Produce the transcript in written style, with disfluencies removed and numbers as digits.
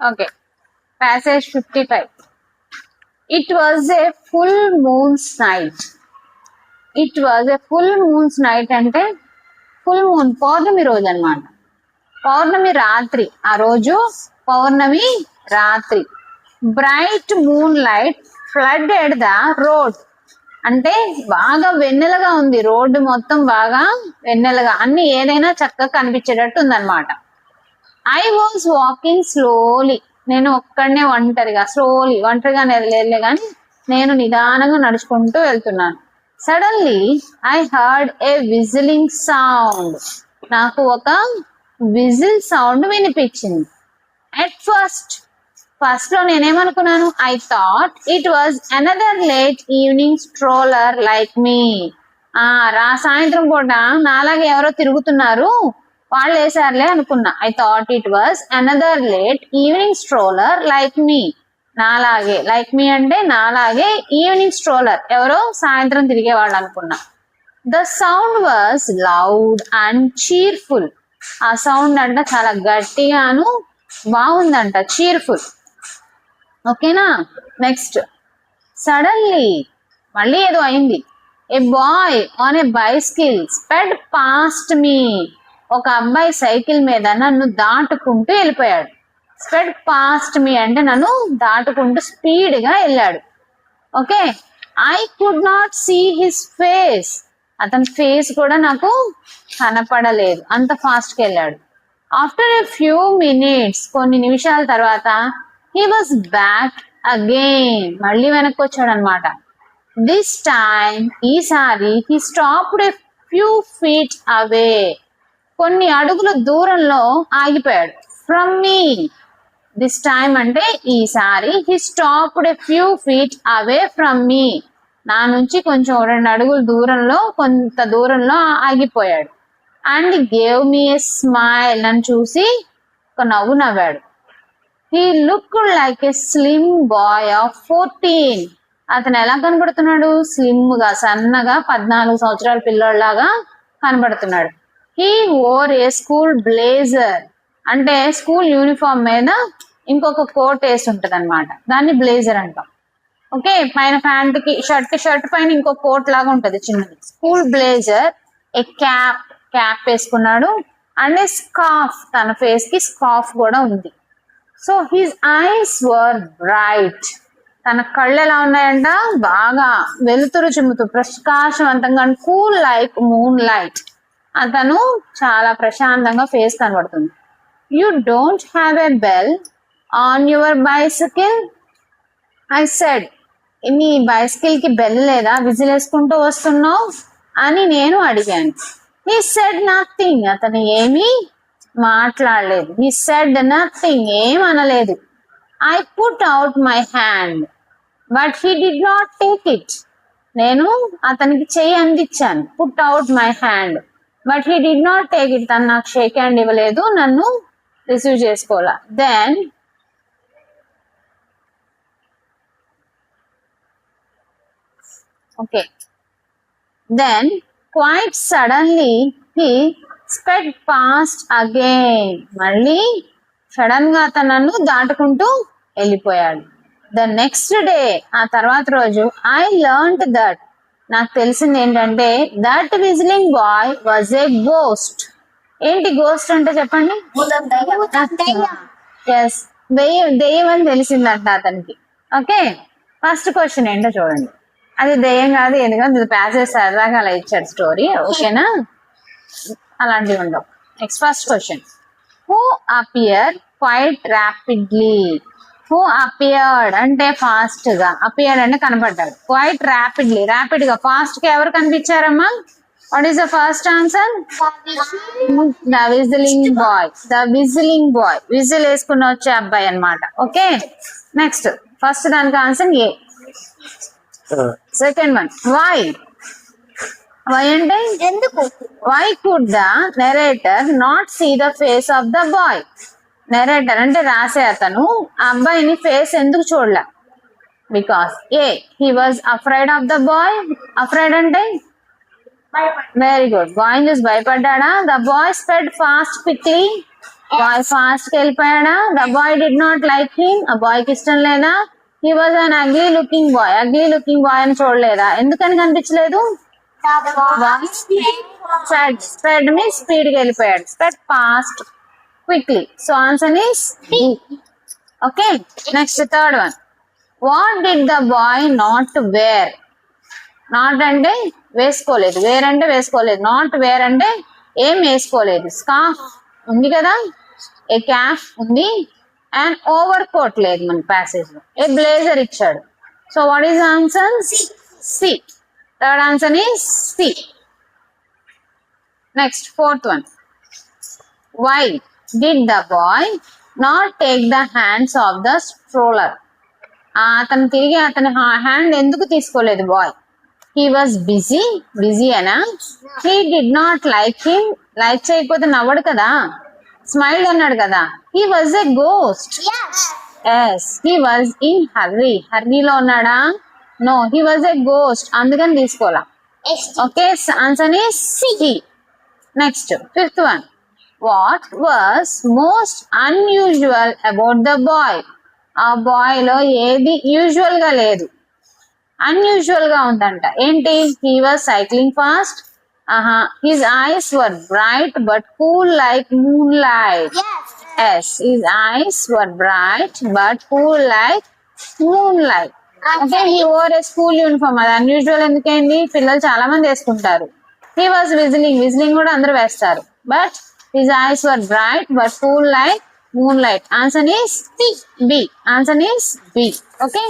Okay. Passage 55. It was a full moon's night. It was a full moon's night అంటే full moon పౌర్ణమి రోజు అన్నమాట. పౌర్ణమి రాత్రి, ఆ రోజు పౌర్ణమి రాత్రి. Bright moon light flooded the road అంటే బాగా వెన్నెలగా ఉంది, రోడ్డు మొత్తం బాగా వెన్నెలగా, అన్ని ఏదైనా చక్కగా కనిపించేటట్టు ఉందన్నమాట. ఐ వాజ్ వాకింగ్ స్లోలీ, నేను ఒక్కడనే ఒంటరిగా వెళ్ళలే కానీ నేను నిదానంగా నడుచుకుంటూ వెళ్తున్నాను. Suddenly I heard a whistling sound, నాకు ఒక విజిల్ సౌండ్ వినిపించింది. అట్ ఫస్ట్ లో నేనేమనుకున్నాను, I thought it was another late evening stroller like me. సాయంత్రం పూట నాలాగే ఎవరో తిరుగుతున్నారు, వాళ్ళు వేసారులే అనుకున్నా. I thought it was another late evening stroller like me. నాలాగే, లైక్ మీ అంటే నాలాగే, ఈవినింగ్ స్ట్రోలర్ ఎవరో సాయంత్రం తిరిగేవాళ్ళు అనుకున్నా. The sound was loud and cheerful. ఆ సౌండ్ అంట చాలా గట్టిగాను బాగుందంట, చీర్ఫుల్. ఓకేనా. నెక్స్ట్, సడన్లీ మళ్ళీ ఏదో అయింది. A boy on a bicycle sped past me. ఒక అబ్బాయి సైకిల్ మీద నన్ను దాటుకుంటూ వెళ్ళిపోయాడు. స్పెడ్ పాస్ట్ మీ అంటే నన్ను దాటుకుంటూ స్పీడ్ గా వెళ్ళాడు. Okay. I could not see his face. అతని ఫేస్ కూడా నాకు కనపడలేదు, అంత ఫాస్ట్ గా వెళ్ళాడు. ఆఫ్టర్ ఎ ఫ్యూ మినిట్స్, కొన్ని నిమిషాల తర్వాత, హీ వాజ్ బ్యాక్ అగైన్, మళ్ళీ వెనక్కి వచ్చాడు అనమాట. దిస్ టైమ్, ఈసారి, he stopped a few feet అవే, కొన్ని అడుగుల దూరంలో ఆగిపోయాడు. From me. దిస్ టైమ్ అంటే ఈసారి, he stopped a few feet away from me, నా నుంచి కొంచెం 2 అడుగుల దూరంలో, కొంత దూరంలో ఆగిపోయాడు. And gave me a smile, నన్ను చూసి ఒక నవ్వు నవ్వాడు. He looked like a slim boy of 14. అతను ఎలా కనబడుతున్నాడు, స్లిమ్ గా, సన్నగా, 14 సంవత్సరాల పిల్లోడ్లాగా కనబడుతున్నాడు. He wore A school blazer అంటే స్కూల్ యూనిఫామ్ మీద ఇంకొక కోట్ వేసి ఉంటది అనమాట, దాన్ని బ్లేజర్ అంటాం. ఓకే. పైన ప్యాంట్ కి షర్ట్ పైన ఇంకొక కోట్ లాగా ఉంటది చిన్నది, స్కూల్ బ్లేజర్. ఏ క్యాప్ వేసుకున్నాడు. అండ్ ఏ స్కార్ఫ్, తన ఫేస్ కి స్కార్ఫ్ కూడా ఉంది. So his eyes were bright, తన కళ్ళు ఎలా ఉన్నాయంట, బాగా వెలుతురు చిమ్ముతూ ప్రకాశవంతంగా, కూల్ లైక్ మూన్ లైట్. అతను చాలా ప్రశాంతంగా ఫేస్ కనబడుతుంది. You don't have a bell on your bicycle, I said. నీ బైసికల్ కి బెల్ లేదా, విజిల్ వేసుకుంటూ వస్తున్నావు అని నేను అడిగాను. హీ సెడ్ నథింగ్, అతను ఏమీ మాట్లాడలేదు. హీ సెడ్ నథింగ్, ఏం అనలేదు. I put out my hand but he did not take it, నేను అతనికి చెయ్యి అందించాను. Put out my hand but he did not take it, తను నాకు షేక్ హ్యాండ్ ఇవ్వలేదు, నన్ను రిసీవ్ చేసుకోవాలా. Then okay, then quite suddenly he sped past again, మళ్ళీ సడన్ గా అతను నన్ను దాటుకుంటూ వెళ్ళిపోయాడు. ద నెక్స్ట్ డే, ఆ తర్వాత రోజు, ఐ లెర్న్డ్ దట్, నాకు తెలిసింది ఏంటంటే, that whistling bye was a ghost. ఏంటి గోస్ట్ అంటే చెప్పండి. ఎస్, దెయ్యం అని తెలిసిందంట అతనికి. ఓకే. ఫస్ట్ క్వశ్చన్ ఏంటో చూడండి. అది దెయ్యం కాదు, ఎందుకంటే ప్యాసేజ్ సరదాగా అలా ఇచ్చాడు స్టోరీ. ఓకేనా, అలాంటివి ఉండవు. Next first question, who appear quite rapidly. Who appeared అంటే ఫాస్ట్ గా, అపియర్డ్ అంటే కనపడ్డాడు. క్వైట్ ర్యాపిడ్ గా, ఫాస్ట్ గా ఎవరు కనిపించారమ్మా? What is the first answer? The whistling boy. Whistle వేసుకుని వచ్చే అబ్బాయి అన్నమాట. ఓకే. నెక్స్ట్, ఫస్ట్ దానికి answer A. Second one, why అంటే ఎందుకు? Why could the narrator not see the face of the boy. Narrator అంటే రాసే అతను ఆ అబ్బాయిని ఫేస్ ఎందుకు చూడలే? Because A, he was afraid of the boy. Afraid అంటే వెరీ గుడ్, బాయ్ చూసి భయపడ్డా. The boy sped fast quickly boy fast కి వెళ్ళిపోయాడా? The boy did not like him. ఆ బాయ్ కి ఇష్టం లేదా? He was an ugly looking boy. Ugly looking boy అని చూడలేదా? ఎందుకని కనిపించలేదు? స్ప్రెడ్ మీ స్పీడ్ గా వెళ్ళిపోయాడు. Spread fast quickly. So answer is D. Okay, next third one. What did the boy not wear? Not అంటే వేసుకోలేదు, వేర్ అంటే వేసుకోలేదు, నాట్ వేర్ అంటే ఏం వేసుకోలేదు. స్కార్ఫ్ ఉంది కదా, ఏ క్యాప్ ఉంది, అండ్ ఓవర్ కోట్ లేదు మన ప్యాసేజ్ లో. ఏ బ్లేజర్ ఇచ్చాడు. So what is answer? C. Third answer is C. Next fourth one. Why did the boy not take the hands of the stroller? అతను తిరిగి అతని hand ఎందుకు తీసుకోలేదు boy? He was busy. Busy అనా? He did not like him. Like చేయకపోతే నవ్వడు కదా. Smile అన్నాడు కదా. He was a ghost. Yes, he was in hurry. హర్రీలో ఉన్నాడా? No, he was a ghost. అందుకని తీసుకోవాలా. Okay, answer is C. Next fifth one. What was most unusual about the boy? ఆ బాయ్ లో ఏది యూజువల్ గా లేదు, అన్యూజువల్ గా ఉందంట. ఏంటి? He was cycling fast. His eyes were bright but cool like moonlight. Yes, his eyes were bright but cool like moonlight. Okay, he over a school uniform. అది unusual ఎందుకైంది? పిల్లలు చాలా మంది వేసుకుంటారు. He was whistling. Whistling కూడా అందరూ వేస్తారు. But his eyes were bright but cool like moonlight. Answer is B. Answer is B. Okay.